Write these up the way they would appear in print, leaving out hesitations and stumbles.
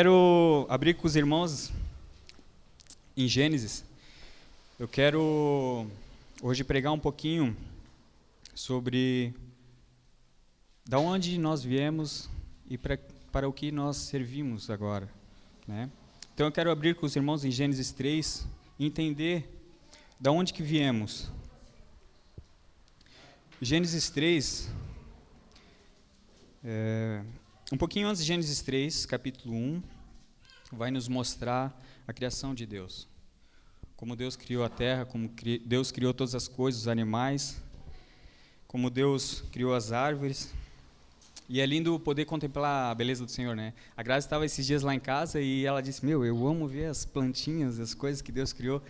Quero abrir com os irmãos em Gênesis. Eu quero hoje pregar um pouquinho sobre da onde nós viemos e para o que nós servimos agora, né? Então eu quero abrir com os irmãos em Gênesis 3 e entender da onde que viemos. Gênesis 3, um pouquinho antes de Gênesis 3, capítulo 1, vai nos mostrar a criação de Deus. Como Deus criou a terra, como Deus criou todas as coisas, os animais, como Deus criou as árvores. E é lindo poder contemplar a beleza do Senhor, né? A Graça estava esses dias lá em casa e ela disse, eu amo ver as plantinhas, as coisas que Deus criou.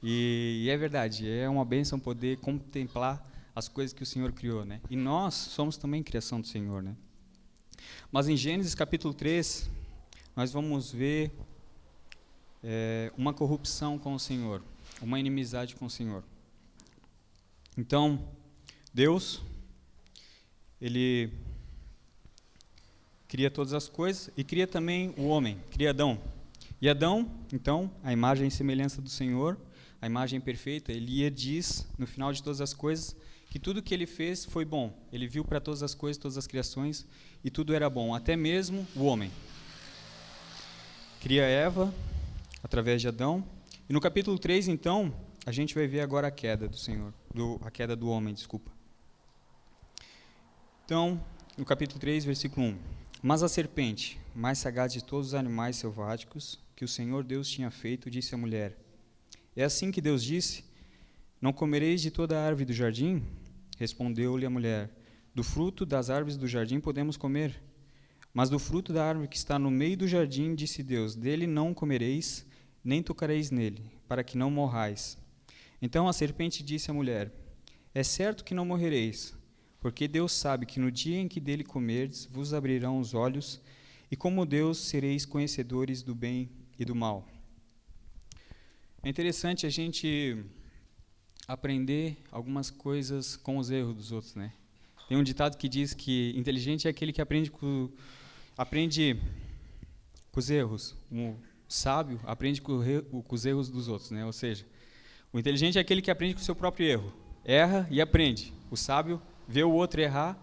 E é verdade, é uma bênção poder contemplar as coisas que o Senhor criou, né? E nós somos também criação do Senhor, né? Mas em Gênesis capítulo 3, nós vamos ver uma corrupção com o Senhor, uma inimizade com o Senhor. Então, Deus, Ele cria todas as coisas e cria também o homem, cria Adão. E Adão, então, a imagem e semelhança do Senhor, a imagem perfeita, ele diz, no final de todas as coisas, que tudo que ele fez foi bom. Ele viu para todas as coisas, todas as criações, e tudo era bom, até mesmo o homem. Cria Eva, através de Adão. E no capítulo 3, então, a gente vai ver agora a queda do Senhor, a queda do homem, desculpa. Então, no capítulo 3, versículo 1. Mas a serpente, mais sagaz de todos os animais selváticos que o Senhor Deus tinha feito, disse à mulher, é assim que Deus disse, não comereis de toda a árvore do jardim? Respondeu-lhe a mulher, do fruto das árvores do jardim podemos comer, mas do fruto da árvore que está no meio do jardim, disse Deus, dele não comereis, nem tocareis nele, para que não morrais. Então a serpente disse à mulher, é certo que não morrereis, porque Deus sabe que no dia em que dele comerdes, vos abrirão os olhos, e como Deus sereis conhecedores do bem e do mal. É interessante a gente aprender algumas coisas com os erros dos outros, né? Tem um ditado que diz que inteligente é aquele que aprende com os erros. O sábio aprende com os erros dos outros, né? Ou seja, o inteligente é aquele que aprende com o seu próprio erro. Erra e aprende. O sábio vê o outro errar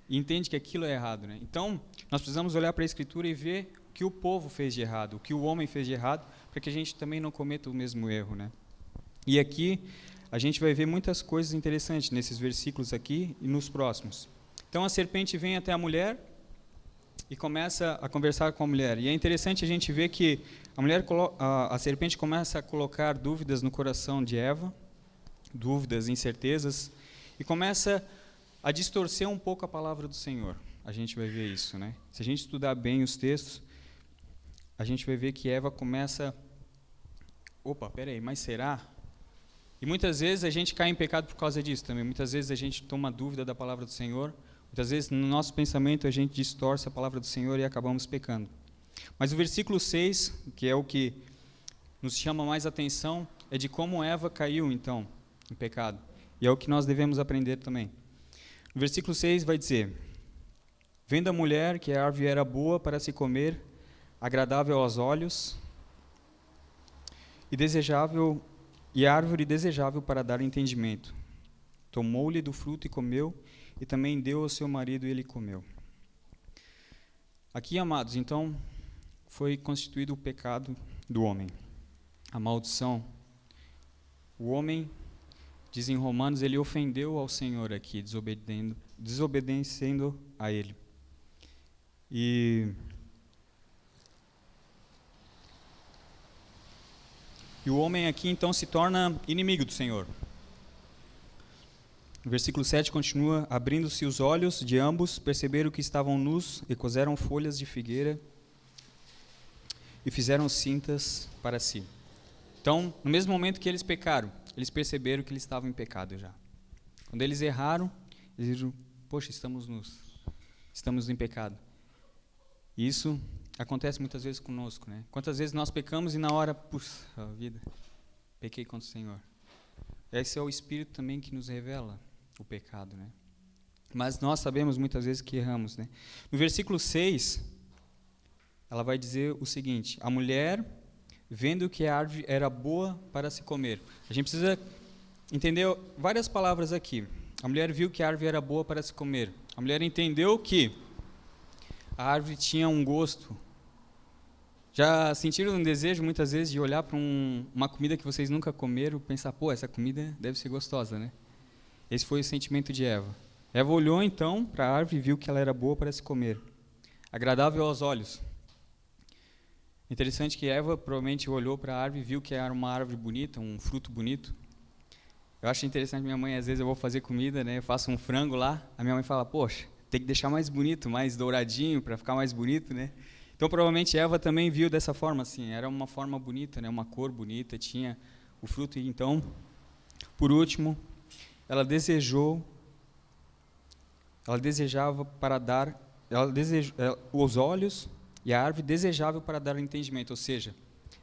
e entende que aquilo é errado, né? Então, nós precisamos olhar para a Escritura e ver o que o povo fez de errado, o que o homem fez de errado, para que a gente também não cometa o mesmo erro, né? E aqui a gente vai ver muitas coisas interessantes nesses versículos aqui e nos próximos. Então a serpente vem até a mulher e começa a conversar com a mulher. E é interessante a gente ver que a serpente começa a colocar dúvidas no coração de Eva, dúvidas, incertezas, e começa a distorcer um pouco a palavra do Senhor. A gente vai ver isso, né? Se a gente estudar bem os textos, a gente vai ver que Eva começa... mas será? E muitas vezes a gente cai em pecado por causa disso também. Muitas vezes a gente toma dúvida da palavra do Senhor. Muitas vezes no nosso pensamento a gente distorce a palavra do Senhor e acabamos pecando. Mas o versículo 6, que é o que nos chama mais atenção, é de como Eva caiu então em pecado. E é o que nós devemos aprender também. No versículo 6 vai dizer, vendo a mulher que a árvore era boa para se comer, agradável aos olhos e árvore desejável para dar entendimento. Tomou-lhe do fruto e comeu, e também deu ao seu marido e ele comeu. Aqui, amados, então, foi constituído o pecado do homem, a maldição. O homem, diz em Romanos, ele ofendeu ao Senhor aqui, desobedecendo a ele. E o homem aqui, então, se torna inimigo do Senhor. O versículo 7 continua, abrindo-se os olhos de ambos, perceberam que estavam nus e coseram folhas de figueira e fizeram cintas para si. Então, no mesmo momento que eles pecaram, eles perceberam que eles estavam em pecado já. Quando eles erraram, eles disseram, poxa, estamos nus, estamos em pecado. E isso acontece muitas vezes conosco, né? Quantas vezes nós pecamos e na hora, puxa vida, pequei contra o Senhor. Esse é o Espírito também que nos revela o pecado, né? Mas nós sabemos muitas vezes que erramos, né? No versículo 6, ela vai dizer o seguinte: a mulher, vendo que a árvore era boa para se comer. A gente precisa entender várias palavras aqui. A mulher viu que a árvore era boa para se comer. A mulher entendeu que a árvore tinha um gosto. Já sentiram um desejo, muitas vezes, de olhar para uma comida que vocês nunca comeram e pensar, pô, essa comida deve ser gostosa, né? Esse foi o sentimento de Eva. Eva olhou, então, para a árvore e viu que ela era boa para se comer. Agradável aos olhos. Interessante que Eva provavelmente olhou para a árvore e viu que era uma árvore bonita, um fruto bonito. Eu acho interessante, minha mãe, às vezes eu vou fazer comida, né? Eu faço um frango lá, a minha mãe fala, poxa, tem que deixar mais bonito, mais douradinho, para ficar mais bonito, né? Então, provavelmente, Eva também viu dessa forma, assim, era uma forma bonita, né? Uma cor bonita, tinha o fruto. E então, por último, ela desejava para dar, os olhos e a árvore desejável para dar o entendimento, ou seja,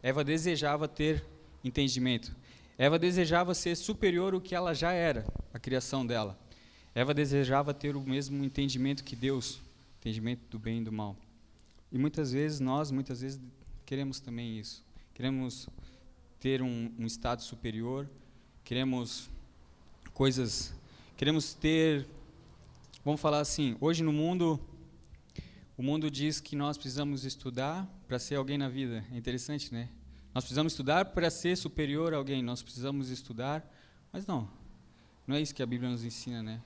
Eva desejava ter entendimento. Eva desejava ser superior ao que ela já era, a criação dela. Eva desejava ter o mesmo entendimento que Deus, entendimento do bem e do mal. E muitas vezes, queremos também isso. Queremos ter um estado superior, queremos ter, vamos falar assim, hoje no mundo, o mundo diz que nós precisamos estudar para ser alguém na vida. É interessante, né? Nós precisamos estudar para ser superior a alguém, nós precisamos estudar, mas não é isso que a Bíblia nos ensina, né?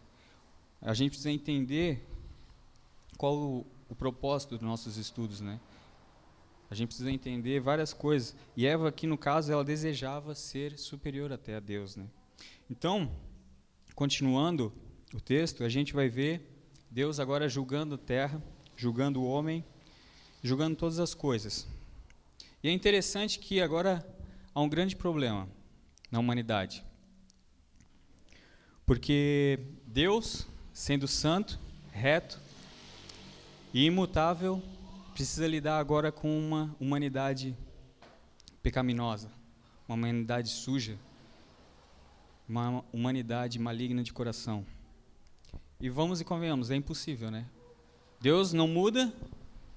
A gente precisa entender qual o propósito dos nossos estudos, né? A gente precisa entender várias coisas. E Eva, aqui no caso, ela desejava ser superior até a Deus, né? Então, continuando o texto, a gente vai ver Deus agora julgando a terra, julgando o homem, julgando todas as coisas. E é interessante que agora há um grande problema na humanidade. Porque Deus, sendo santo, reto e imutável, precisa lidar agora com uma humanidade pecaminosa, uma humanidade suja, uma humanidade maligna de coração. E vamos e convenhamos, é impossível, né? Deus não muda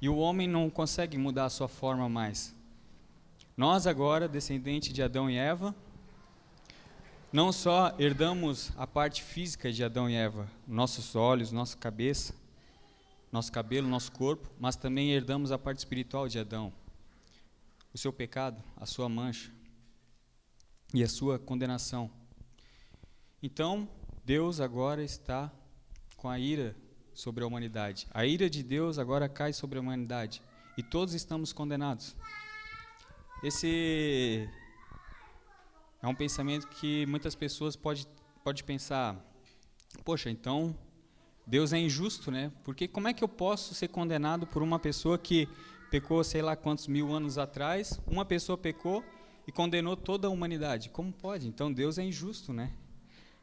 e o homem não consegue mudar a sua forma mais. Nós agora, descendentes de Adão e Eva, não só herdamos a parte física de Adão e Eva, nossos olhos, nossa cabeça, nosso cabelo, nosso corpo, mas também herdamos a parte espiritual de Adão. O seu pecado, a sua mancha e a sua condenação. Então, Deus agora está com a ira sobre a humanidade. A ira de Deus agora cai sobre a humanidade e todos estamos condenados. Esse é um pensamento que muitas pessoas pode pensar, poxa, então Deus é injusto, né? Porque como é que eu posso ser condenado por uma pessoa que pecou sei lá quantos mil anos atrás, uma pessoa pecou e condenou toda a humanidade? Como pode? Então Deus é injusto, né?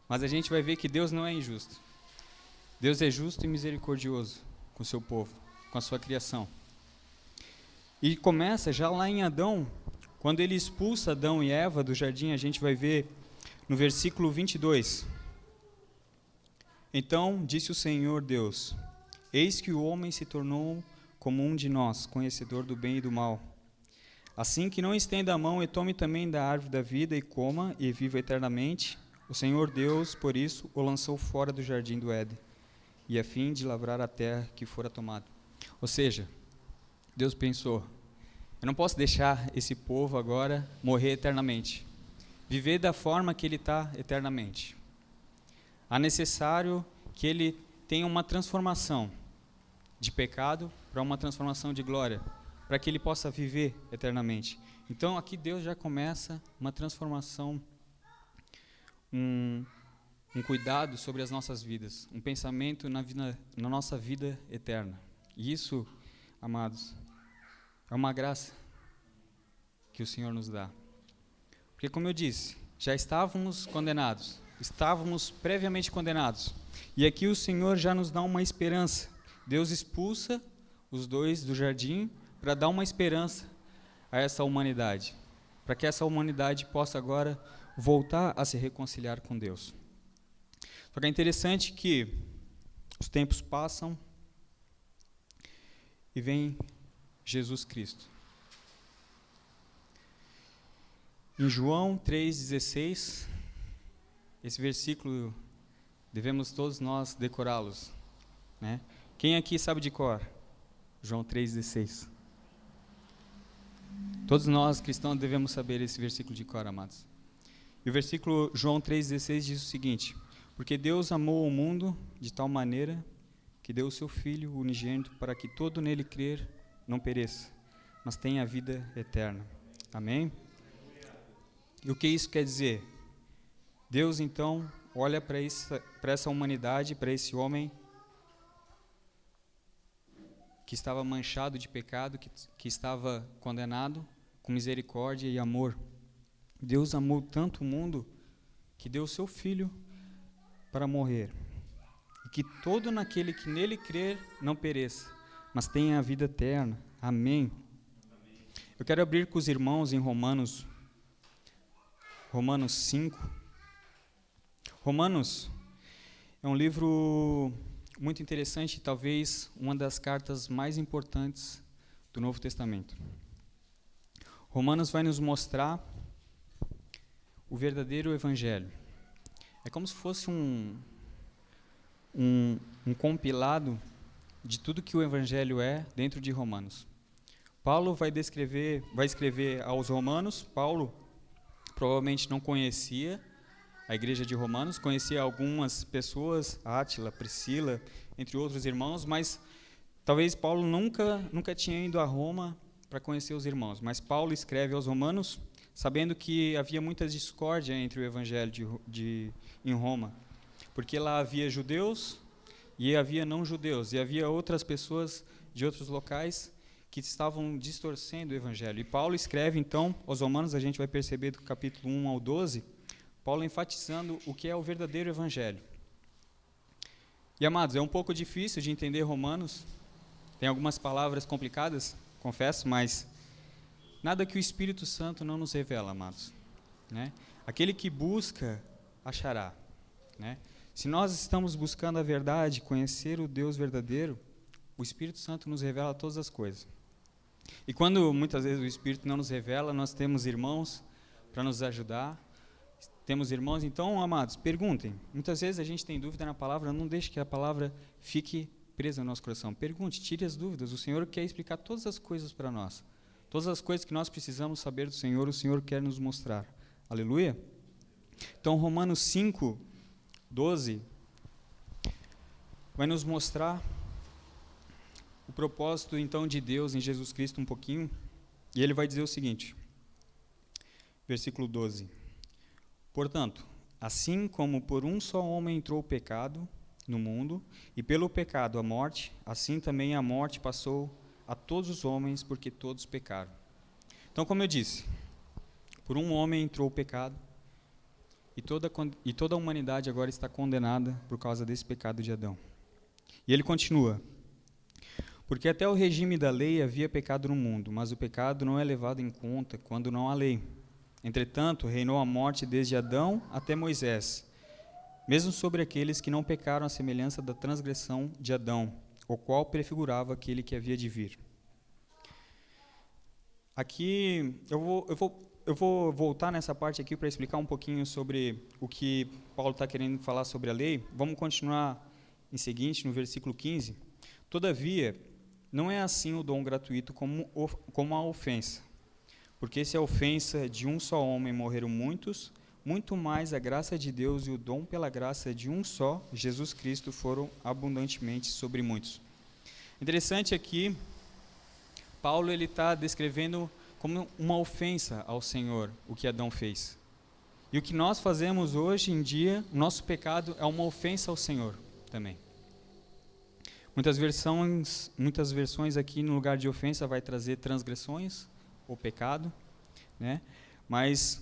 Mas a gente vai ver que Deus não é injusto. Deus é justo e misericordioso com o seu povo, com a sua criação. E começa já lá em Adão, quando ele expulsa Adão e Eva do jardim, a gente vai ver no versículo 22. Então disse o Senhor Deus: eis que o homem se tornou como um de nós, conhecedor do bem e do mal. Assim que não estenda a mão e tome também da árvore da vida e coma e viva eternamente. O Senhor Deus, por isso, o lançou fora do jardim do Éden, e a fim de lavrar a terra que fora tomada. Ou seja, Deus pensou, eu não posso deixar esse povo agora morrer eternamente, viver da forma que ele está eternamente. Há necessário que ele tenha uma transformação de pecado para uma transformação de glória, para que ele possa viver eternamente. Então aqui Deus já começa uma transformação, um cuidado sobre as nossas vidas, um pensamento na nossa vida eterna. E isso, amados, é uma graça que o Senhor nos dá. Porque, como eu disse, já estávamos condenados, estávamos previamente condenados. E aqui o Senhor já nos dá uma esperança. Deus expulsa os dois do jardim para dar uma esperança a essa humanidade, para que essa humanidade possa agora voltar a se reconciliar com Deus. Só que é interessante que os tempos passam e vem Jesus Cristo. Em João 3,16, esse versículo devemos todos nós decorá-los, né? Quem aqui sabe de cor? João 3,16. Todos nós cristãos devemos saber esse versículo de cor, amados. E o versículo João 3,16 diz o seguinte: porque Deus amou o mundo de tal maneira que deu o seu Filho unigênito para que todo nele crer não pereça, mas tenha a vida eterna. Amém? E o que isso quer dizer? Deus, então, olha para essa humanidade, para esse homem que estava manchado de pecado, que estava condenado, com misericórdia e amor. Deus amou tanto o mundo que deu o seu Filho para morrer, e que todo naquele que nele crer não pereça, mas tenha a vida eterna. Amém. Eu quero abrir com os irmãos em Romanos 5. Romanos é um livro muito interessante, talvez uma das cartas mais importantes do Novo Testamento. Romanos vai nos mostrar o verdadeiro evangelho. É como se fosse um compilado de tudo que o evangelho é dentro de Romanos. Paulo vai escrever aos romanos. Paulo provavelmente não conhecia a igreja de Romanos, conhecia algumas pessoas, Átila, Priscila, entre outros irmãos, mas talvez Paulo nunca tinha ido a Roma para conhecer os irmãos. Mas Paulo escreve aos romanos, sabendo que havia muita discórdia entre o evangelho em Roma, porque lá havia judeus e havia não judeus, e havia outras pessoas de outros locais que estavam distorcendo o evangelho. E Paulo escreve, então, aos romanos, a gente vai perceber do capítulo 1 ao 12, Paulo enfatizando o que é o verdadeiro evangelho. E, amados, é um pouco difícil de entender Romanos, tem algumas palavras complicadas, confesso, mas nada que o Espírito Santo não nos revela, amados, né? Aquele que busca, achará, né? Se nós estamos buscando a verdade, conhecer o Deus verdadeiro, o Espírito Santo nos revela todas as coisas. E quando muitas vezes o Espírito não nos revela, nós temos irmãos para nos ajudar. Temos irmãos, então, amados, perguntem. Muitas vezes a gente tem dúvida na palavra, não deixe que a palavra fique presa no nosso coração. Pergunte, tire as dúvidas. O Senhor quer explicar todas as coisas para nós. Todas as coisas que nós precisamos saber do Senhor, o Senhor quer nos mostrar. Aleluia? Então, Romanos 5, 12, vai nos mostrar o propósito, então, de Deus em Jesus Cristo um pouquinho. E ele vai dizer o seguinte, versículo 12. Portanto, assim como por um só homem entrou o pecado no mundo, e pelo pecado a morte, assim também a morte passou a todos os homens, porque todos pecaram. Então, como eu disse, por um homem entrou o pecado, e toda a humanidade agora está condenada por causa desse pecado de Adão. E ele continua, porque até o regime da lei havia pecado no mundo, mas o pecado não é levado em conta quando não há lei. Entretanto, reinou a morte desde Adão até Moisés, mesmo sobre aqueles que não pecaram à semelhança da transgressão de Adão, o qual prefigurava aquele que havia de vir. Aqui, eu vou voltar nessa parte aqui para explicar um pouquinho sobre o que Paulo está querendo falar sobre a lei. Vamos continuar em seguinte, no versículo 15. Todavia, não é assim o dom gratuito como a ofensa. Porque se a ofensa de um só homem morreram muitos, muito mais a graça de Deus e o dom pela graça de um só, Jesus Cristo, foram abundantemente sobre muitos. Interessante aqui, Paulo está descrevendo como uma ofensa ao Senhor o que Adão fez. E o que nós fazemos hoje em dia, o nosso pecado é uma ofensa ao Senhor também. Muitas versões aqui no lugar de ofensa vai trazer transgressões ou pecado, né? Mas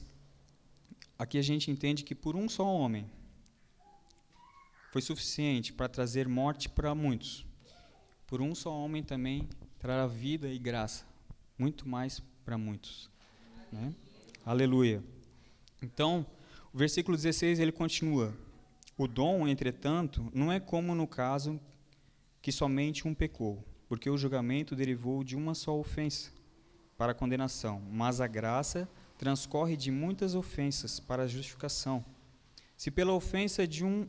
aqui a gente entende que por um só homem foi suficiente para trazer morte para muitos. Por um só homem também trará vida e graça, muito mais para muitos, né? Aleluia. Então, o versículo 16 ele continua: o dom, entretanto, não é como no caso que somente um pecou, porque o julgamento derivou de uma só ofensa para a condenação, mas a graça transcorre de muitas ofensas para a justificação. Se pela ofensa de um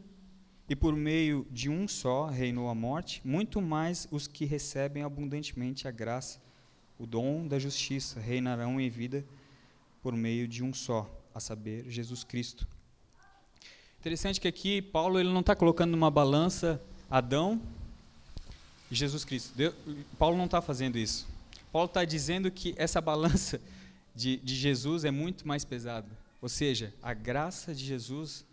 e por meio de um só reinou a morte, muito mais os que recebem abundantemente a graça, o dom da justiça, reinarão em vida por meio de um só, a saber, Jesus Cristo. Interessante que aqui Paulo ele não está colocando numa balança Adão e Jesus Cristo. Paulo não está fazendo isso. Paulo está dizendo que essa balança de Jesus é muito mais pesada. Ou seja, a graça de Jesus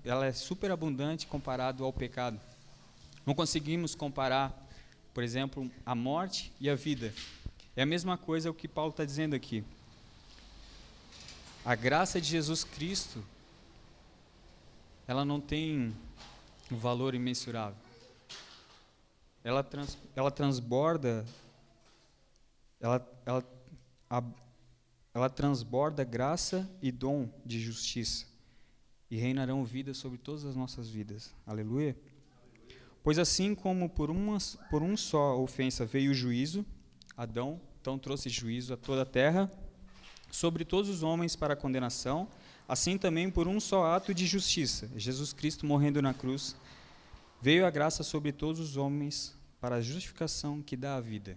ela é superabundante comparado ao pecado. Não conseguimos comparar, por exemplo, a morte e a vida. É a mesma coisa o que Paulo está dizendo aqui. A graça de Jesus Cristo, ela não tem um valor imensurável. Ela transborda, ela transborda graça e dom de justiça. E reinarão vida sobre todas as nossas vidas. Aleluia? Pois assim como por um só ofensa veio o juízo, Adão então trouxe juízo a toda a terra, sobre todos os homens para a condenação, assim também por um só ato de justiça, Jesus Cristo morrendo na cruz, veio a graça sobre todos os homens para a justificação que dá a vida.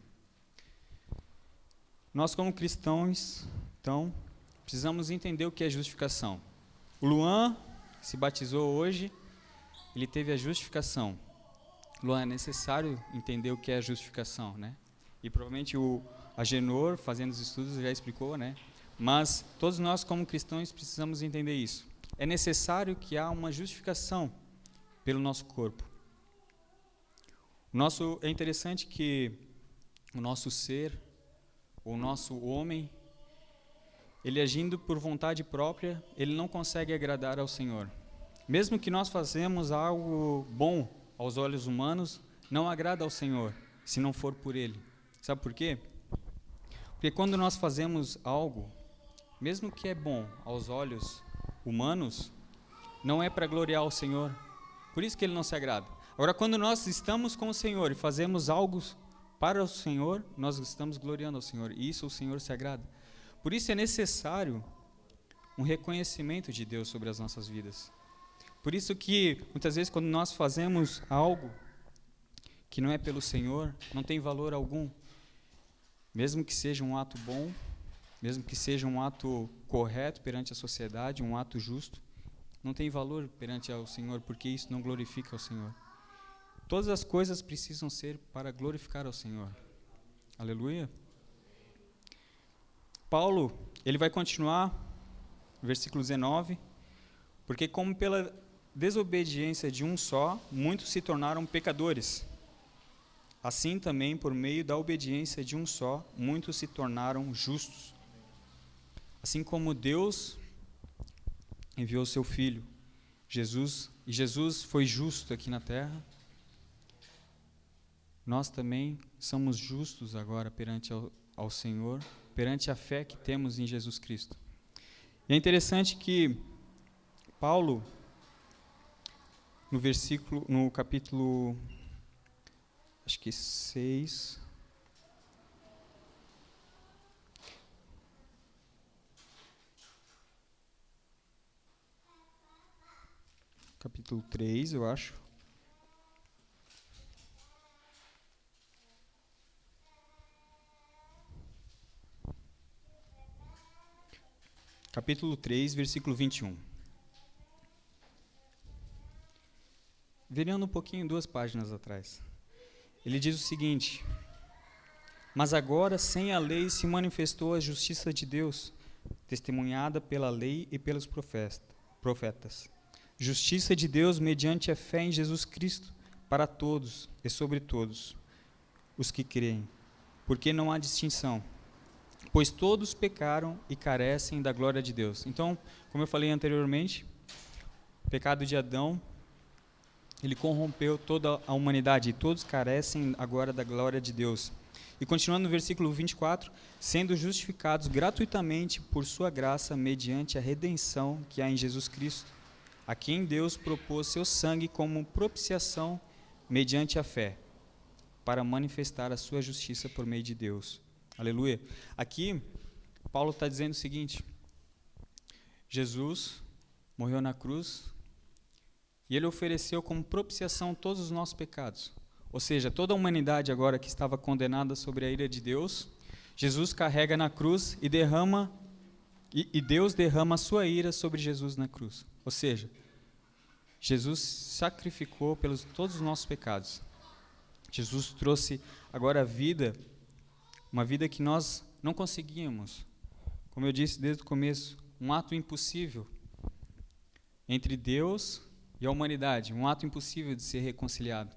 Nós como cristãos, então, precisamos entender o que é justificação. O Luan se batizou hoje, ele teve a justificação. Luan, é necessário entender o que é a justificação, né? E provavelmente o Agenor, fazendo os estudos, já explicou, né? Mas todos nós como cristãos precisamos entender isso. É necessário que há uma justificação pelo nosso corpo. É interessante que o nosso ser, o nosso homem, ele agindo por vontade própria, ele não consegue agradar ao Senhor. Mesmo que nós fazemos algo bom aos olhos humanos, não agrada ao Senhor, se não for por Ele. Sabe por quê? Porque quando nós fazemos algo, mesmo que é bom aos olhos humanos, não é para gloriar ao Senhor. Por isso que Ele não se agrada. Agora, quando nós estamos com o Senhor e fazemos algo para o Senhor, nós estamos gloriando ao Senhor. E isso o Senhor se agrada. Por isso é necessário um reconhecimento de Deus sobre as nossas vidas. Por isso que, muitas vezes, quando nós fazemos algo que não é pelo Senhor, não tem valor algum. Mesmo que seja um ato bom, mesmo que seja um ato correto perante a sociedade, um ato justo, não tem valor perante ao Senhor, porque isso não glorifica ao Senhor. Todas as coisas precisam ser para glorificar ao Senhor. Aleluia. Paulo, ele vai continuar, versículo 19, porque como pela desobediência de um só, muitos se tornaram pecadores, assim também por meio da obediência de um só, muitos se tornaram justos. Assim como Deus enviou seu Filho, Jesus, e Jesus foi justo aqui na terra, nós também somos justos agora perante ao Senhor, perante a fé que temos em Jesus Cristo. E é interessante que Paulo, no capítulo, acho que 6, capítulo 3, eu acho. Capítulo 3, versículo 21. Virando um pouquinho, 2 páginas atrás. Ele diz o seguinte: mas agora, sem a lei, se manifestou a justiça de Deus, testemunhada pela lei e pelos profetas. Justiça de Deus mediante a fé em Jesus Cristo, para todos e sobre todos os que creem, porque não há distinção. Pois todos pecaram e carecem da glória de Deus. Então, como eu falei anteriormente, o pecado de Adão, ele corrompeu toda a humanidade, e todos carecem agora da glória de Deus. E continuando no versículo 24, sendo justificados gratuitamente por sua graça, mediante a redenção que há em Jesus Cristo, a quem Deus propôs seu sangue como propiciação mediante a fé, para manifestar a sua justiça por meio de Deus. Aleluia. Aqui, Paulo está dizendo o seguinte: Jesus morreu na cruz e ele ofereceu como propiciação todos os nossos pecados. Ou seja, toda a humanidade agora que estava condenada sobre a ira de Deus, Jesus carrega na cruz e Deus derrama a sua ira sobre Jesus na cruz. Ou seja, Jesus sacrificou pelos todos os nossos pecados. Jesus trouxe agora a vida, uma vida que nós não conseguíamos. Como eu disse desde o começo, um ato impossível entre Deus e a humanidade, um ato impossível de ser reconciliado.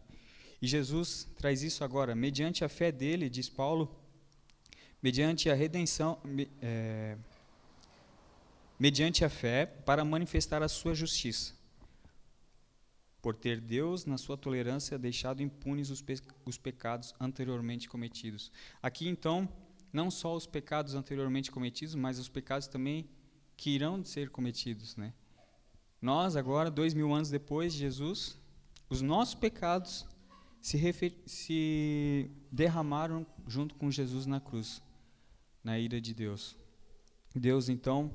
E Jesus traz isso agora, mediante a fé dele, diz Paulo, mediante a redenção, mediante a fé, para manifestar a sua justiça, por ter Deus, na sua tolerância, deixado impunes os pecados anteriormente cometidos. Aqui, então, não só os pecados anteriormente cometidos, mas os pecados também que irão ser cometidos, né? Nós, agora, 2000 anos depois de Jesus, os nossos pecados se derramaram junto com Jesus na cruz, na ira de Deus. Deus, então,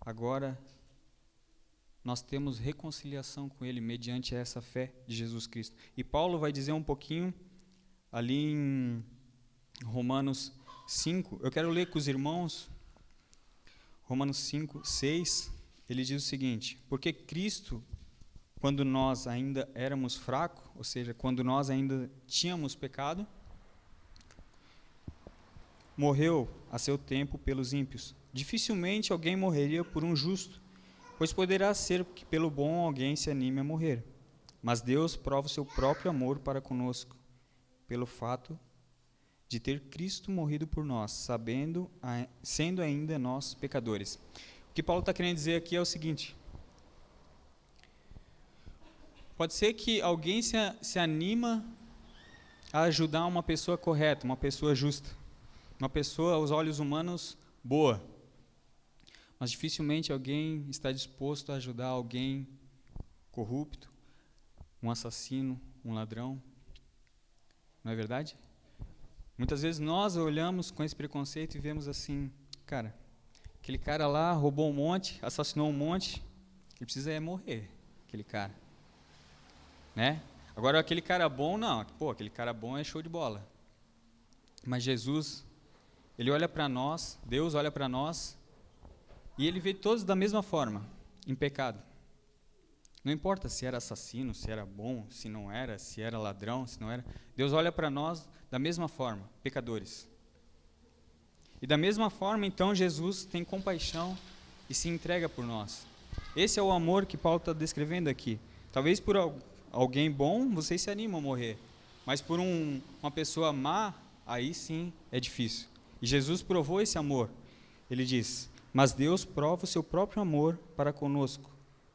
agora nós temos reconciliação com Ele mediante essa fé de Jesus Cristo. E Paulo vai dizer um pouquinho ali em Romanos 5, eu quero ler com os irmãos, Romanos 5, 6, ele diz o seguinte: porque Cristo, quando nós ainda éramos fracos, ou seja, quando nós ainda tínhamos pecado, morreu a seu tempo pelos ímpios. Dificilmente alguém morreria por um justo, pois poderá ser que pelo bom alguém se anime a morrer. Mas Deus prova o seu próprio amor para conosco, pelo fato de ter Cristo morrido por nós, sendo ainda nós pecadores. O que Paulo está querendo dizer aqui é o seguinte: pode ser que alguém se anima a ajudar uma pessoa correta, uma pessoa justa, uma pessoa aos olhos humanos boa, mas dificilmente alguém está disposto a ajudar alguém corrupto, um assassino, um ladrão. Não é verdade? Muitas vezes nós olhamos com esse preconceito e vemos assim: cara, aquele cara lá roubou um monte, assassinou um monte, ele precisa morrer, aquele cara. Né? Agora aquele cara bom, não, aquele cara bom é show de bola. Mas Jesus, ele olha para nós, Deus olha para nós, e ele vê todos da mesma forma, em pecado. Não importa se era assassino, se era bom, se não era, se era ladrão, se não era. Deus olha para nós da mesma forma, pecadores. E da mesma forma, então, Jesus tem compaixão e se entrega por nós. Esse é o amor que Paulo está descrevendo aqui. Talvez por alguém bom, vocês se animam a morrer. Mas por uma pessoa má, aí sim é difícil. E Jesus provou esse amor. Ele diz: mas Deus prova o seu próprio amor para conosco,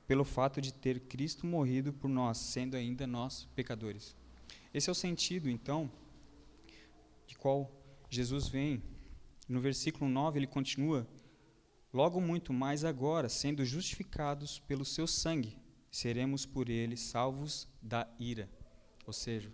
pelo fato de ter Cristo morrido por nós, sendo ainda nós pecadores. Esse é o sentido, então, de qual Jesus vem. No versículo 9 ele continua: logo muito mais agora, sendo justificados pelo seu sangue, seremos por ele salvos da ira, ou seja,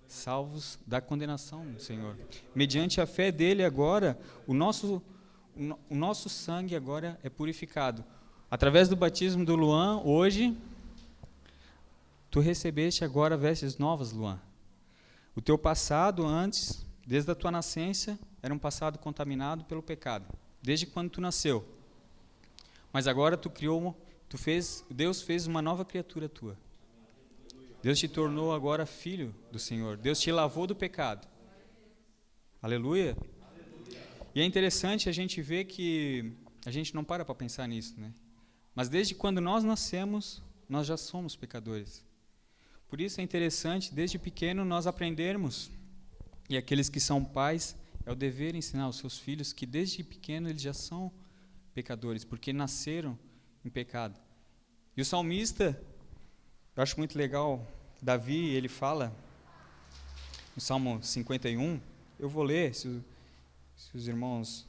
salvos da condenação do Senhor. Mediante a fé dele agora, o nosso sangue agora é purificado. Através do batismo do Luan, hoje, tu recebeste agora vestes novas, Luan. O teu passado antes, desde a tua nascença, era um passado contaminado pelo pecado, desde quando tu nasceu. Mas agora Deus fez uma nova criatura tua. Deus te tornou agora filho do Senhor. Deus te lavou do pecado. Aleluia. E é interessante a gente ver que a gente não para pensar nisso, né? Mas desde quando nós nascemos, nós já somos pecadores. Por isso é interessante, desde pequeno, nós aprendermos, e aqueles que são pais, é o dever ensinar aos seus filhos que desde pequeno eles já são pecadores, porque nasceram em pecado. E o salmista, eu acho muito legal, Davi, ele fala, no Salmo 51, eu vou ler, se os irmãos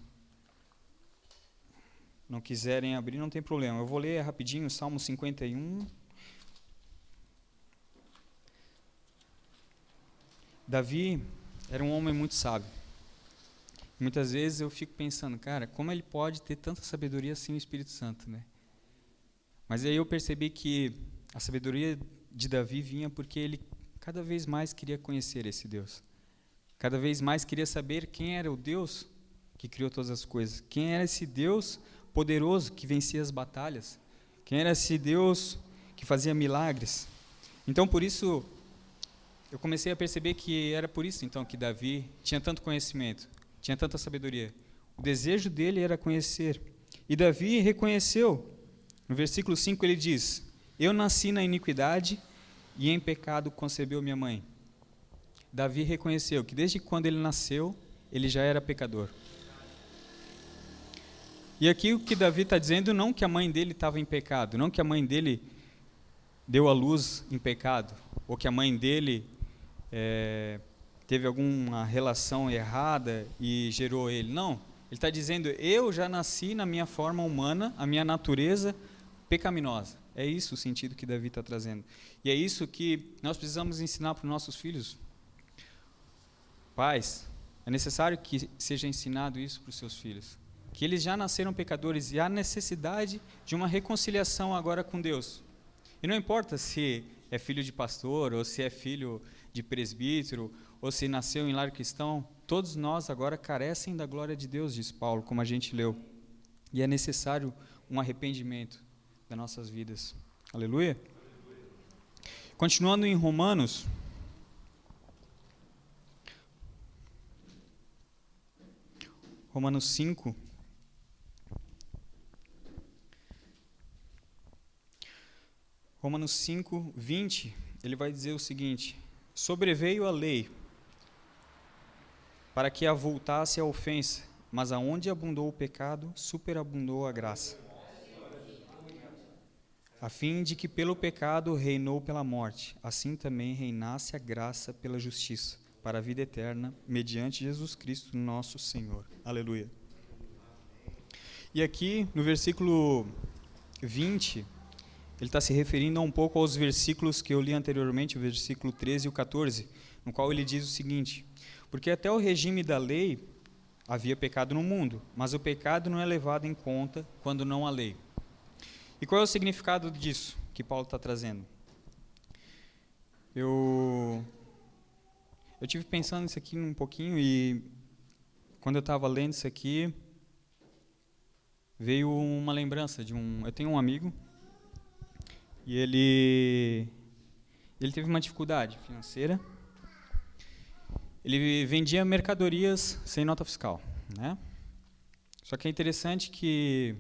não quiserem abrir, não tem problema. Eu vou ler rapidinho o Salmo 51. Davi era um homem muito sábio. Muitas vezes eu fico pensando, cara, como ele pode ter tanta sabedoria sem o Espírito Santo, né? Mas aí eu percebi que a sabedoria de Davi vinha porque ele cada vez mais queria conhecer esse Deus. Cada vez mais queria saber quem era o Deus que criou todas as coisas. Quem era esse Deus poderoso que vencia as batalhas. Quem era esse Deus que fazia milagres. Então, por isso, eu comecei a perceber que era por isso, então, que Davi tinha tanto conhecimento, tinha tanta sabedoria. O desejo dele era conhecer. E Davi reconheceu. No versículo 5 ele diz: eu nasci na iniquidade e em pecado concebeu minha mãe. Davi reconheceu que desde quando ele nasceu, ele já era pecador. E aqui o que Davi está dizendo, não que a mãe dele estava em pecado, não que a mãe dele deu à luz em pecado, ou que a mãe dele teve alguma relação errada e gerou ele. Não, ele está dizendo, eu já nasci na minha forma humana, a minha natureza pecaminosa. É isso o sentido que Davi está trazendo. E é isso que nós precisamos ensinar para os nossos filhos. Pais, é necessário que seja ensinado isso para os seus filhos. Que eles já nasceram pecadores e há necessidade de uma reconciliação agora com Deus. E não importa se é filho de pastor, ou se é filho de presbítero, ou se nasceu em lar cristão, todos nós agora carecem da glória de Deus, diz Paulo, como a gente leu. E é necessário um arrependimento das nossas vidas. Aleluia? Continuando em Romanos, Romanos 5, Romanos 5, 20, ele vai dizer o seguinte: sobreveio a lei para que avultasse a ofensa, mas aonde abundou o pecado, superabundou a graça. A fim de que pelo pecado reinou pela morte, assim também reinasse a graça pela justiça, para a vida eterna, mediante Jesus Cristo nosso Senhor. Aleluia. E aqui, no versículo 20, ele está se referindo um pouco aos versículos que eu li anteriormente, o versículo 13 e o 14, no qual ele diz o seguinte: porque até o regime da lei havia pecado no mundo, mas o pecado não é levado em conta quando não há lei. E qual é o significado disso que Paulo está trazendo? Eu tive pensando nisso aqui um pouquinho e quando eu estava lendo isso aqui, veio uma lembrança de eu tenho um amigo e ele teve uma dificuldade financeira. Ele vendia mercadorias sem nota fiscal, né? Só que é interessante que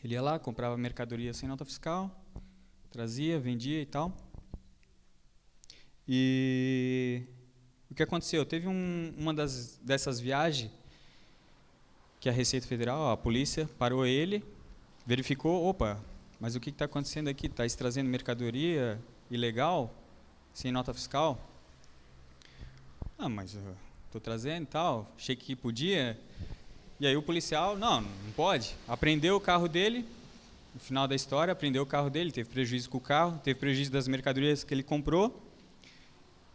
ele ia lá, comprava mercadoria sem nota fiscal, trazia, vendia e tal. E o que aconteceu? Teve uma dessas viagens que a Receita Federal, a polícia, parou ele, verificou, opa, mas o que está acontecendo aqui? Está trazendo mercadoria ilegal, sem nota fiscal? Ah, mas eu estou trazendo e tal, achei que podia. E aí o policial, não pode. Apreendeu o carro dele, no final da história, apreendeu o carro dele, teve prejuízo com o carro, teve prejuízo das mercadorias que ele comprou.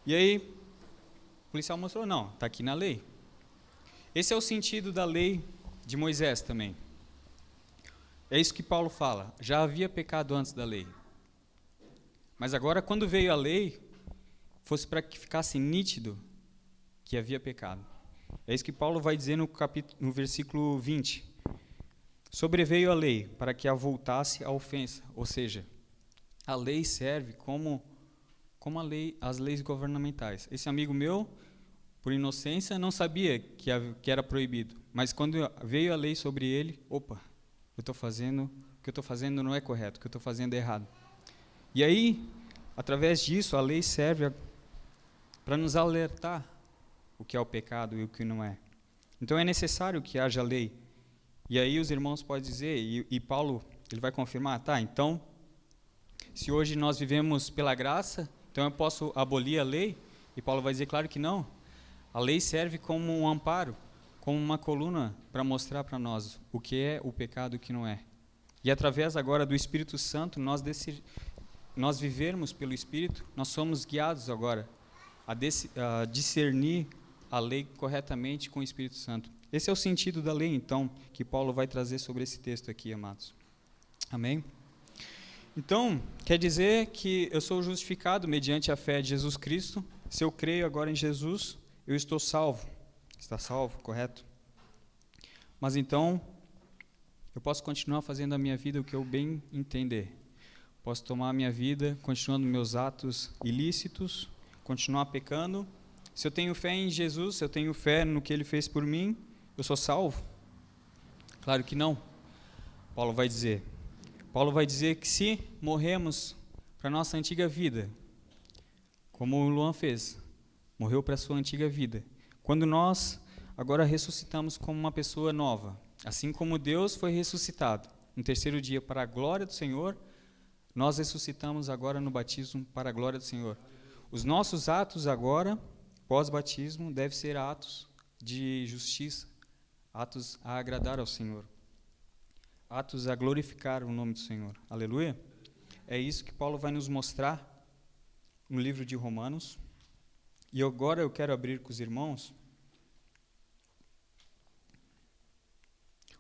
E aí o policial mostrou, não, está aqui na lei. Esse é o sentido da lei de Moisés também. É isso que Paulo fala, já havia pecado antes da lei. Mas agora, quando veio a lei, fosse para que ficasse nítido que havia pecado. É isso que Paulo vai dizer no versículo 20. Sobreveio a lei para que avultasse a ofensa, ou seja, a lei serve como as leis governamentais. Esse amigo meu, por inocência, não sabia que era proibido, mas quando veio a lei sobre ele, opa, o que eu estou fazendo não é correto, o que eu estou fazendo é errado. E aí, através disso, a lei serve para nos alertar o que é o pecado e o que não é. Então é necessário que haja lei. E aí os irmãos podem dizer, e Paulo ele vai confirmar, tá, então, se hoje nós vivemos pela graça, então eu posso abolir a lei? E Paulo vai dizer, claro que não. A lei serve como um amparo, como uma coluna para mostrar para nós o que é o pecado e o que não é. E através agora do Espírito Santo, nós vivermos pelo Espírito, nós somos guiados agora a discernir a lei corretamente com o Espírito Santo. Esse é o sentido da lei, então, que Paulo vai trazer sobre esse texto aqui, amados. Amém? Então, quer dizer que eu sou justificado mediante a fé de Jesus Cristo. Se eu creio agora em Jesus, eu estou salvo. Está salvo, correto? Mas então, eu posso continuar fazendo a minha vida o que eu bem entender. Posso tomar a minha vida continuando meus atos ilícitos, continuar pecando. Se eu tenho fé em Jesus, se eu tenho fé no que Ele fez por mim, eu sou salvo? Claro que não. Paulo vai dizer que se morremos para a nossa antiga vida, como o Luan fez, morreu para a sua antiga vida, quando nós agora ressuscitamos como uma pessoa nova, assim como Deus foi ressuscitado no terceiro dia para a glória do Senhor, nós ressuscitamos agora no batismo para a glória do Senhor. Os nossos atos agora, pós-batismo, devem ser atos de justiça, atos a agradar ao Senhor, atos a glorificar o nome do Senhor. Aleluia? É isso que Paulo vai nos mostrar no livro de Romanos. E agora eu quero abrir com os irmãos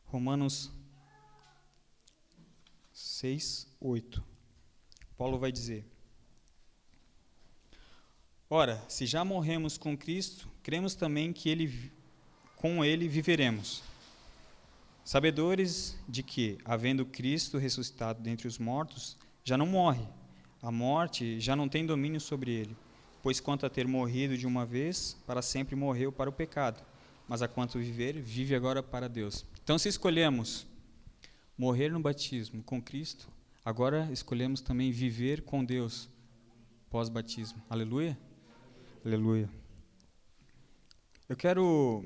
Romanos 6:8. Paulo vai dizer: ora, se já morremos com Cristo, cremos também que com Ele viveremos. Sabedores de que, havendo Cristo ressuscitado dentre os mortos, já não morre. A morte já não tem domínio sobre ele, pois quanto a ter morrido de uma vez, para sempre morreu para o pecado, mas a quanto viver, vive agora para Deus. Então, se escolhemos morrer no batismo com Cristo, agora escolhemos também viver com Deus pós-batismo. Aleluia? Aleluia. Eu quero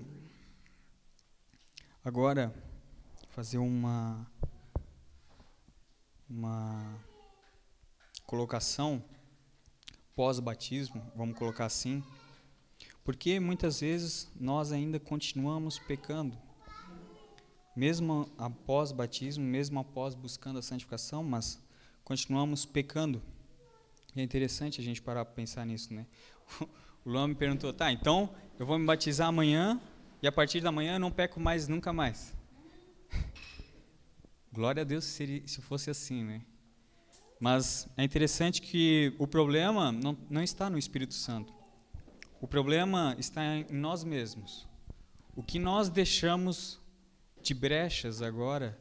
agora fazer uma colocação pós-batismo, vamos colocar assim, porque muitas vezes nós ainda continuamos pecando, mesmo após batismo, mesmo após buscando a santificação, mas continuamos pecando. E é interessante a gente parar para pensar nisso, né? O Luan me perguntou, tá, então eu vou me batizar amanhã e a partir da manhã eu não peco mais, nunca mais. Glória a Deus se fosse assim, né? Mas é interessante que o problema não está no Espírito Santo. O problema está em nós mesmos. O que nós deixamos de brechas agora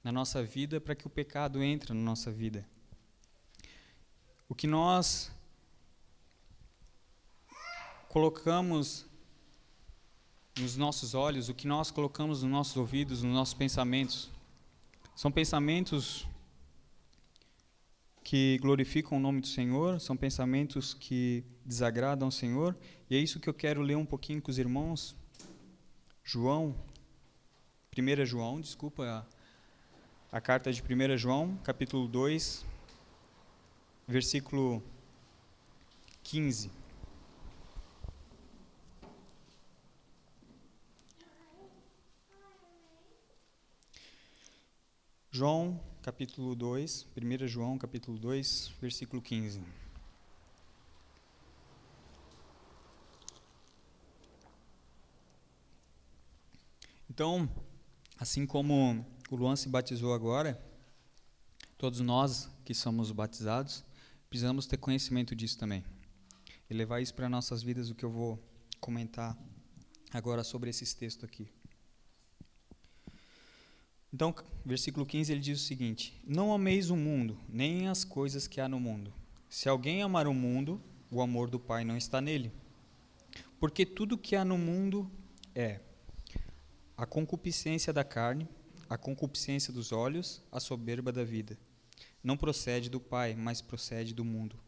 na nossa vida para que o pecado entre na nossa vida. O que nós colocamos nos nossos olhos, o que nós colocamos nos nossos ouvidos, nos nossos pensamentos, são pensamentos que glorificam o nome do Senhor, são pensamentos que desagradam ao Senhor, e é isso que eu quero ler um pouquinho com os irmãos. 1 João, a carta de 1 João, capítulo 2, versículo 15. João, capítulo 2, 1 João, capítulo 2, versículo 15. Então, assim como o Luan se batizou agora, todos nós que somos batizados, precisamos ter conhecimento disso também. E levar isso para nossas vidas, o que eu vou comentar agora sobre esses textos aqui. Então, versículo 15, ele diz o seguinte: não ameis o mundo, nem as coisas que há no mundo. Se alguém amar o mundo, o amor do Pai não está nele. Porque tudo que há no mundo é a concupiscência da carne, a concupiscência dos olhos, a soberba da vida. Não procede do Pai, mas procede do mundo.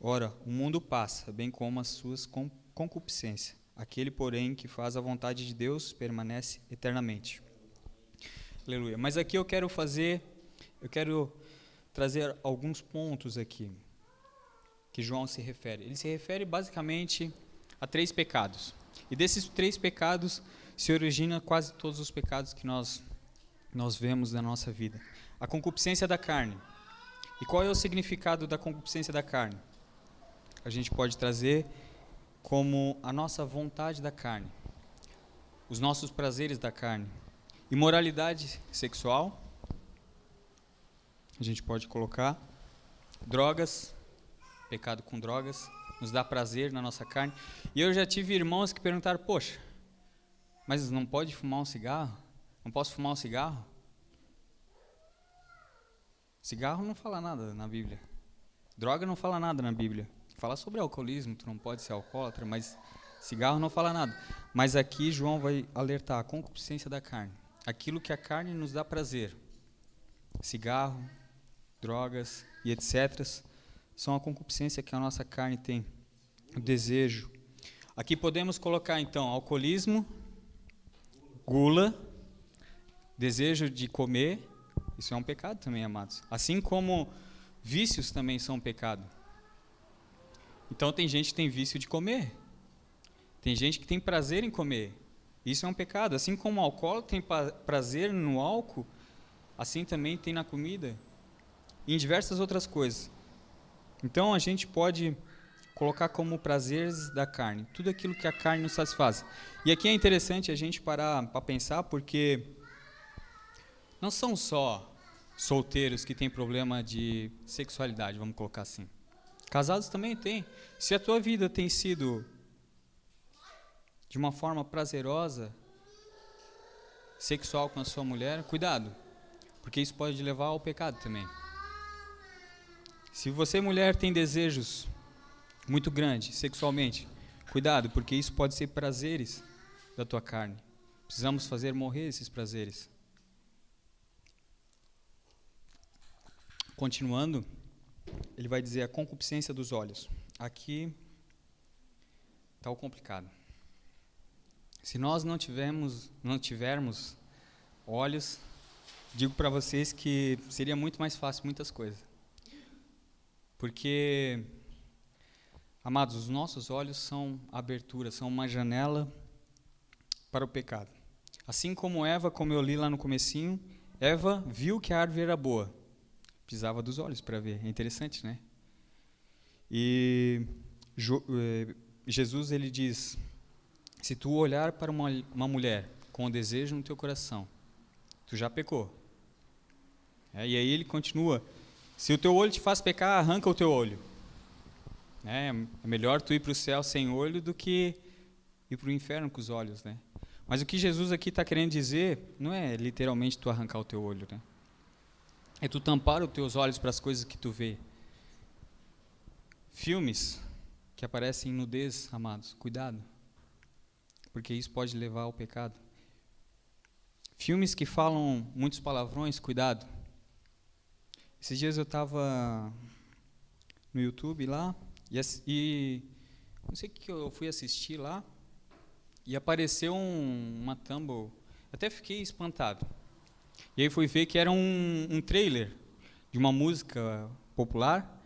Ora, o mundo passa, bem como as suas concupiscências. Aquele, porém, que faz a vontade de Deus permanece eternamente. Aleluia. Mas aqui eu quero trazer alguns pontos aqui que João se refere. Ele se refere basicamente a 3 pecados. E desses 3 pecados se origina quase todos os pecados que nós vemos na nossa vida. A concupiscência da carne. E qual é o significado da concupiscência da carne? A gente pode trazer como a nossa vontade da carne, os nossos prazeres da carne. Imoralidade sexual, a gente pode colocar. Drogas, pecado com drogas, nos dá prazer na nossa carne. E eu já tive irmãos que perguntaram, poxa, mas não pode fumar um cigarro? Não posso fumar um cigarro? Cigarro não fala nada na Bíblia. Droga não fala nada na Bíblia. Fala sobre alcoolismo, tu não pode ser alcoólatra, mas cigarro não fala nada. Mas aqui João vai alertar a concupiscência da carne. Aquilo que a carne nos dá prazer. Cigarro, drogas e etc. são a concupiscência que a nossa carne tem. O desejo. Aqui podemos colocar então alcoolismo, gula, desejo de comer. Isso é um pecado também, amados. Assim como vícios também são um pecado. Então tem gente que tem vício de comer. Tem gente que tem prazer em comer. Isso é um pecado. Assim como o alcoólatra tem prazer no álcool, assim também tem na comida e em diversas outras coisas. Então a gente pode colocar como prazeres da carne, tudo aquilo que a carne nos satisfaz. E aqui é interessante a gente parar para pensar, porque não são só solteiros que têm problema de sexualidade, vamos colocar assim. Casados também têm. Se a tua vida tem sido de uma forma prazerosa, sexual com a sua mulher, cuidado, porque isso pode levar ao pecado também. Se você, mulher, tem desejos muito grandes sexualmente, cuidado, porque isso pode ser prazeres da tua carne. Precisamos fazer morrer esses prazeres. Continuando, ele vai dizer a concupiscência dos olhos. Aqui está o complicado. Se nós não tivermos olhos, digo para vocês que seria muito mais fácil muitas coisas. Porque, amados, os nossos olhos são abertura, são uma janela para o pecado. Assim como Eva, como eu li lá no comecinho, Eva viu que a árvore era boa. Precisava dos olhos para ver. É interessante, né? E Jesus, ele diz, se tu olhar para uma mulher com o desejo no teu coração, tu já pecou. E aí ele continua, se o teu olho te faz pecar, arranca o teu olho. É melhor tu ir para o céu sem olho do que ir para o inferno com os olhos, né? Mas o que Jesus aqui está querendo dizer não é literalmente tu arrancar o teu olho, né? É tu tampar os teus olhos para as coisas que tu vê. Filmes que aparecem em nudez, amados, cuidado, porque isso pode levar ao pecado. Filmes que falam muitos palavrões, cuidado. Esses dias eu estava no YouTube lá, e não sei o que eu fui assistir lá, e apareceu uma thumb, até fiquei espantado. E aí fui ver que era um trailer de uma música popular,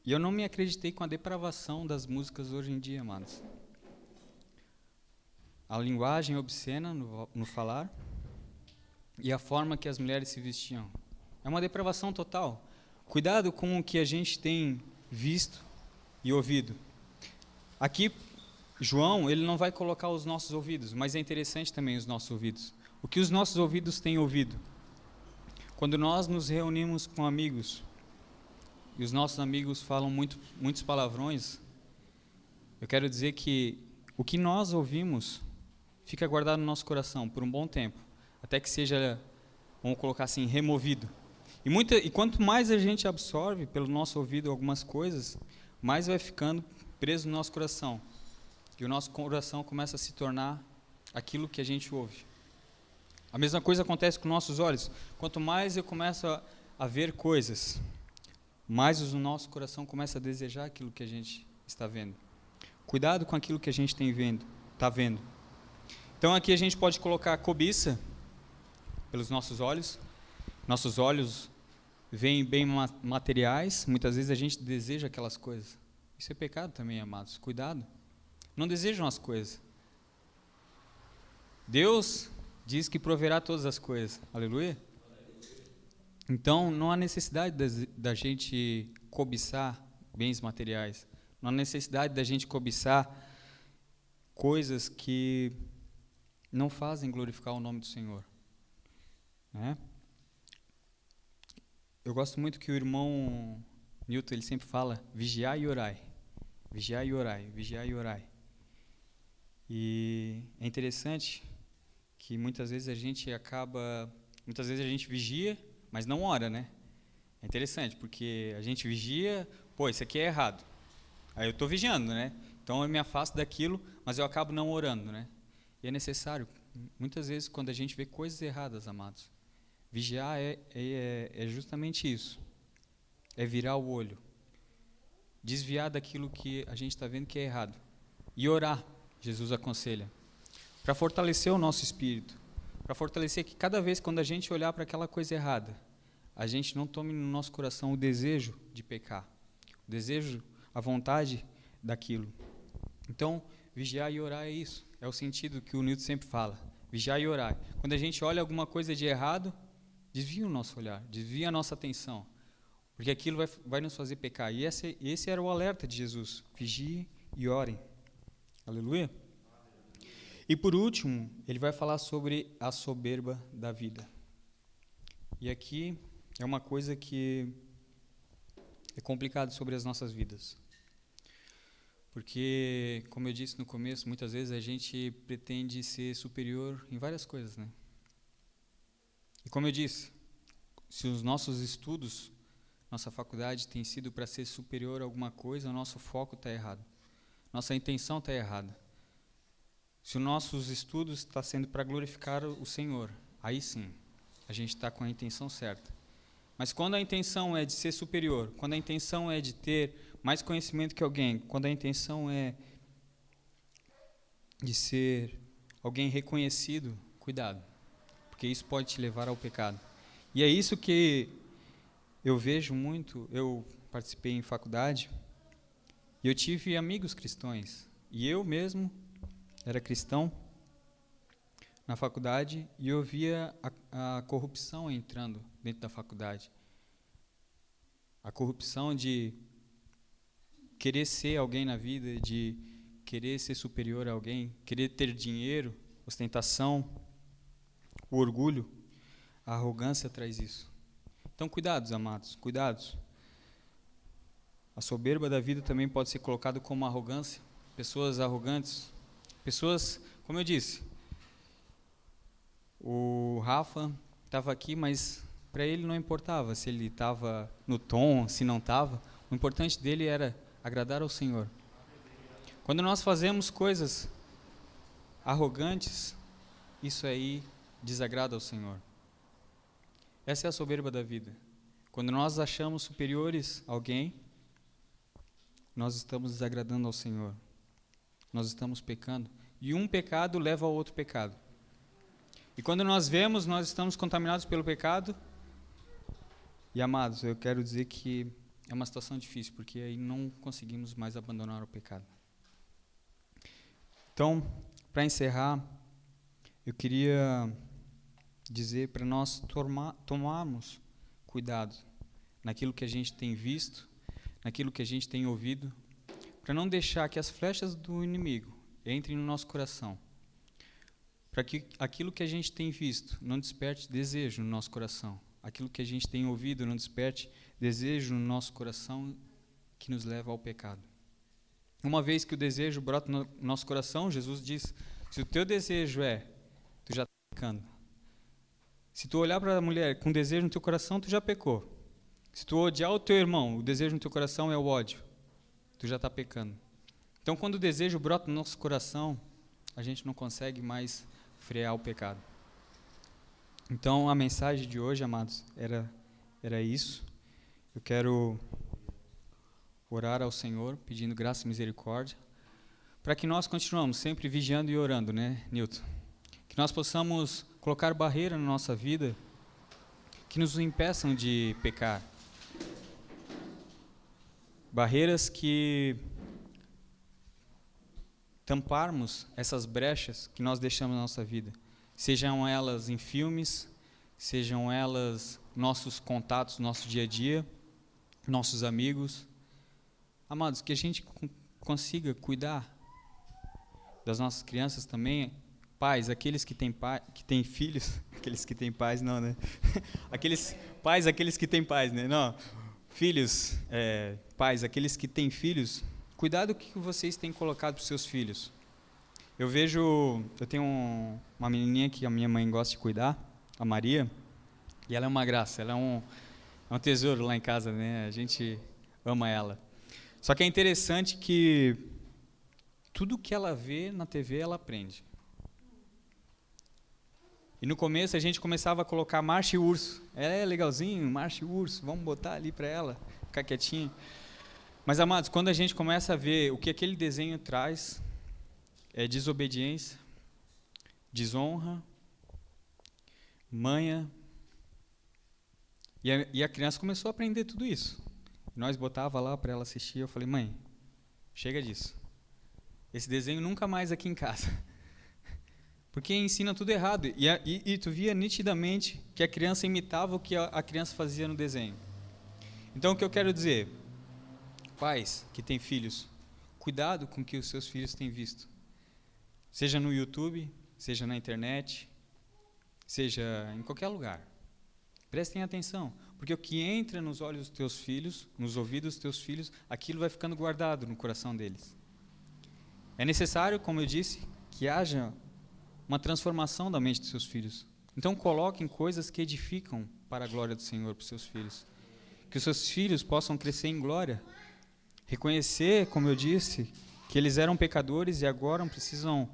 e eu não me acreditei com a depravação das músicas hoje em dia, amados. A linguagem obscena no falar e a forma que as mulheres se vestiam. É uma depravação total. Cuidado com o que a gente tem visto e ouvido. Aqui, João, ele não vai colocar os nossos ouvidos, mas é interessante também os nossos ouvidos. O que os nossos ouvidos têm ouvido? Quando nós nos reunimos com amigos, e os nossos amigos falam muitos palavrões, eu quero dizer que o que nós ouvimos fica guardado no nosso coração por um bom tempo, até que seja, vamos colocar assim, removido. E quanto mais a gente absorve pelo nosso ouvido algumas coisas, mais vai ficando preso no nosso coração. E o nosso coração começa a se tornar aquilo que a gente ouve. A mesma coisa acontece com nossos olhos. Quanto mais eu começo a ver coisas, mais o nosso coração começa a desejar aquilo que a gente está vendo. Cuidado com aquilo que a gente está vendo. Então aqui a gente pode colocar cobiça pelos nossos olhos. Nossos olhos veem bem materiais, muitas vezes a gente deseja aquelas coisas. Isso é pecado também, amados. Cuidado. Não desejam as coisas. Deus diz que proverá todas as coisas. Aleluia? Então, não há necessidade da gente cobiçar bens materiais. não há necessidade da gente cobiçar coisas que não fazem glorificar o nome do Senhor, né? Eu gosto muito que o irmão Newton, ele sempre fala, vigiai e orai, vigiai e orai, vigiai e orai. E é interessante que muitas vezes a gente vigia, mas não ora, né? É interessante, porque a gente vigia, isso aqui é errado. Aí eu estou vigiando, né? Então eu me afasto daquilo, mas eu acabo não orando, né? E é necessário, muitas vezes, quando a gente vê coisas erradas, amados, vigiar é justamente isso. É virar o olho. Desviar daquilo que a gente está vendo que é errado. E orar, Jesus aconselha. Para fortalecer o nosso espírito. Para fortalecer que cada vez quando a gente olhar para aquela coisa errada, a gente não tome no nosso coração o desejo de pecar. O desejo, a vontade daquilo. Então, vigiar e orar é isso. É o sentido que o Newton sempre fala. Vigiar e orar. Quando a gente olha alguma coisa de errado, desvia o nosso olhar, desvia a nossa atenção. Porque aquilo vai nos fazer pecar. E esse era o alerta de Jesus. Vigiem e orem. Aleluia. E por último, ele vai falar sobre a soberba da vida. E aqui é uma coisa que é complicado sobre as nossas vidas. Porque, como eu disse no começo, muitas vezes a gente pretende ser superior em várias coisas, né? E como eu disse, se os nossos estudos, nossa faculdade tem sido para ser superior a alguma coisa, o nosso foco está errado. Nossa intenção está errada. Se os nossos estudos estão sendo para glorificar o Senhor, aí sim, a gente está com a intenção certa. Mas quando a intenção é de ser superior, quando a intenção é de ter mais conhecimento que alguém, quando a intenção é de ser alguém reconhecido, cuidado, porque isso pode te levar ao pecado. E é isso que eu vejo muito. Eu participei em faculdade e eu tive amigos cristãos, e eu mesmo era cristão na faculdade, e eu via a corrupção entrando dentro da faculdade. A corrupção de querer ser alguém na vida, de querer ser superior a alguém, querer ter dinheiro, ostentação, o orgulho, a arrogância traz isso. Então, cuidados, amados, cuidados. A soberba da vida também pode ser colocada como arrogância. Pessoas arrogantes, pessoas, como eu disse, o Rafa estava aqui, mas para ele não importava se ele estava no tom, se não estava. O importante dele era agradar ao Senhor. Quando nós fazemos coisas arrogantes, isso aí desagrada ao Senhor. Essa é a soberba da vida. Quando nós achamos superiores a alguém, nós estamos desagradando ao Senhor. Nós estamos pecando. E um pecado leva ao outro pecado. E quando nós vemos, nós estamos contaminados pelo pecado. E, amados, eu quero dizer que é uma situação difícil, porque aí não conseguimos mais abandonar o pecado. Então, para encerrar, eu queria dizer para nós tomarmos cuidado naquilo que a gente tem visto, naquilo que a gente tem ouvido, para não deixar que as flechas do inimigo entrem no nosso coração, para que aquilo que a gente tem visto não desperte desejo no nosso coração, aquilo que a gente tem ouvido não desperte desejo no nosso coração que nos leva ao pecado. Uma vez que o desejo brota no nosso coração, Jesus diz, se o teu desejo tu já está pecando. Se tu olhar para a mulher com desejo no teu coração, tu já pecou. Se tu odiar o teu irmão, o desejo no teu coração é o ódio, tu já está pecando. Então, quando o desejo brota no nosso coração, a gente não consegue mais frear o pecado. Então, a mensagem de hoje, amados, era isso. Eu quero orar ao Senhor, pedindo graça e misericórdia, para que nós continuemos sempre vigiando e orando, né, Newton? Que nós possamos colocar barreira na nossa vida que nos impeçam de pecar. Barreiras que tamparmos essas brechas que nós deixamos na nossa vida. Sejam elas em filmes, sejam elas nossos contatos, nosso dia a dia, nossos amigos, Amados, que a gente consiga cuidar das nossas crianças também. Pais, aqueles que têm filhos, aqueles que têm pais, não, né? Aqueles que têm pais, né? Não, filhos, pais, aqueles que têm filhos, cuidado com o que vocês têm colocado para os seus filhos. Eu tenho uma menininha que a minha mãe gosta de cuidar, a Maria, e ela é uma graça, ela é um tesouro lá em casa, né? A gente ama ela. Só que é interessante que tudo que ela vê na TV, ela aprende. E no começo a gente começava a colocar Marcha e Urso. É legalzinho, Marcha e Urso, vamos botar ali para ela, ficar quietinho. Mas, amados, quando a gente começa a ver o que aquele desenho traz, é desobediência, desonra, manha. E a criança começou a aprender tudo isso. Nós botava lá para ela assistir, eu falei, mãe, chega disso. Esse desenho nunca mais aqui em casa. Porque ensina tudo errado. E tu via nitidamente que a criança imitava o que a criança fazia no desenho. Então, o que eu quero dizer, pais que têm filhos, cuidado com o que os seus filhos têm visto. Seja no YouTube, seja na internet, seja em qualquer lugar. Prestem atenção, porque o que entra nos olhos dos teus filhos, nos ouvidos dos teus filhos, aquilo vai ficando guardado no coração deles. É necessário, como eu disse, que haja uma transformação da mente dos seus filhos. Então coloquem coisas que edificam para a glória do Senhor para os seus filhos. Que os seus filhos possam crescer em glória. Reconhecer, como eu disse, que eles eram pecadores e agora precisam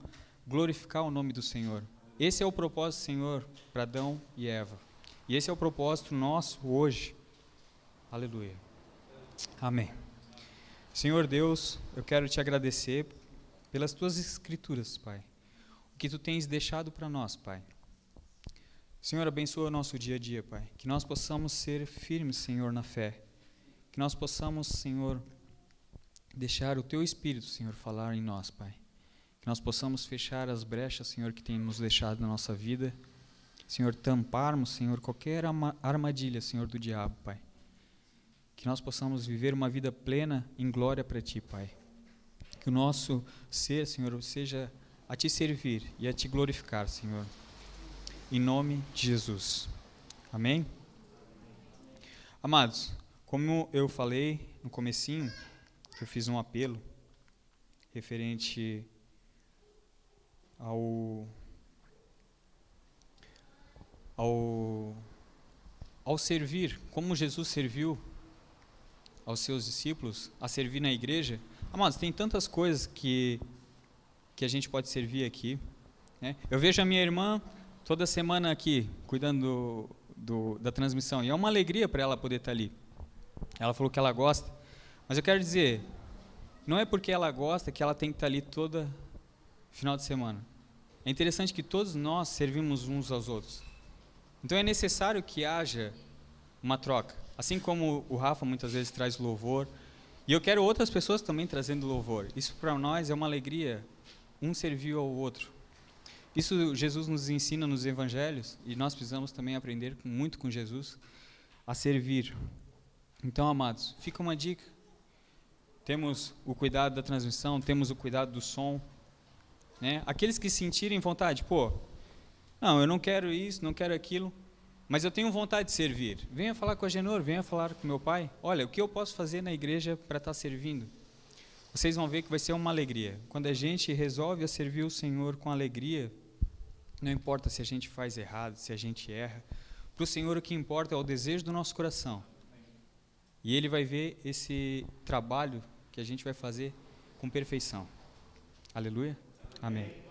glorificar o nome do Senhor. Esse é o propósito do Senhor para Adão e Eva. E esse é o propósito nosso hoje. Aleluia. Amém. Senhor Deus, eu quero te agradecer pelas tuas escrituras, Pai. O que tu tens deixado para nós, Pai. Senhor, abençoa o nosso dia a dia, Pai. Que nós possamos ser firmes, Senhor, na fé. Que nós possamos, Senhor, deixar o teu Espírito, Senhor, falar em nós, Pai. Que nós possamos fechar as brechas, Senhor, que tem nos deixado na nossa vida. Senhor, tamparmos, Senhor, qualquer armadilha, Senhor, do diabo, Pai. Que nós possamos viver uma vida plena em glória para Ti, Pai. Que o nosso ser, Senhor, seja a Te servir e a Te glorificar, Senhor. Em nome de Jesus. Amém? Amados, como eu falei no comecinho, que eu fiz um apelo referente ao servir, como Jesus serviu aos seus discípulos, a servir na igreja. Amados, tem tantas coisas que a gente pode servir aqui, né? Eu vejo a minha irmã toda semana aqui, cuidando da transmissão, e é uma alegria para ela poder estar ali. Ela falou que ela gosta, mas eu quero dizer, não é porque ela gosta que ela tem que estar ali todo final de semana. É interessante que todos nós servimos uns aos outros. Então é necessário que haja uma troca. Assim como o Rafa muitas vezes traz louvor, e eu quero outras pessoas também trazendo louvor. Isso para nós é uma alegria, um servir ao outro. Isso Jesus nos ensina nos evangelhos, e nós precisamos também aprender muito com Jesus a servir. Então, amados, fica uma dica. Temos o cuidado da transmissão, temos o cuidado do som, né? Aqueles que sentirem vontade, não, eu não quero isso, não quero aquilo, mas eu tenho vontade de servir. Venha falar com a Genor, venha falar com meu pai. Olha, o que eu posso fazer na igreja para estar servindo? Vocês vão ver que vai ser uma alegria. Quando a gente resolve a servir o Senhor com alegria, não importa se a gente faz errado, se a gente erra, para o Senhor o que importa é o desejo do nosso coração. E Ele vai ver esse trabalho que a gente vai fazer com perfeição. Aleluia? Amém.